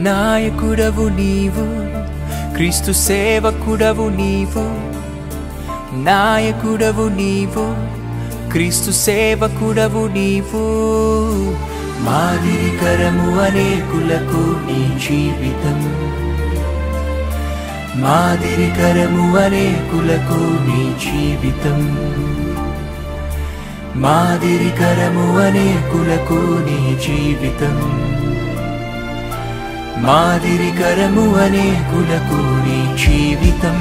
నాయకుడవు నీవు, క్రీస్తు సేవకుడవు నీవు. నాయకుడవు నీవు, క్రీస్తు సేవకుడవు నీవు. మాదిరికరము అనేకులకు నీ జీవితం, మాదిరికరము అనేకులకు నీ జీవితం. మాదిరికరము అనేకులకు నీ జీవితం, మాదిరికరము అనేకులకు నీ జీవితం.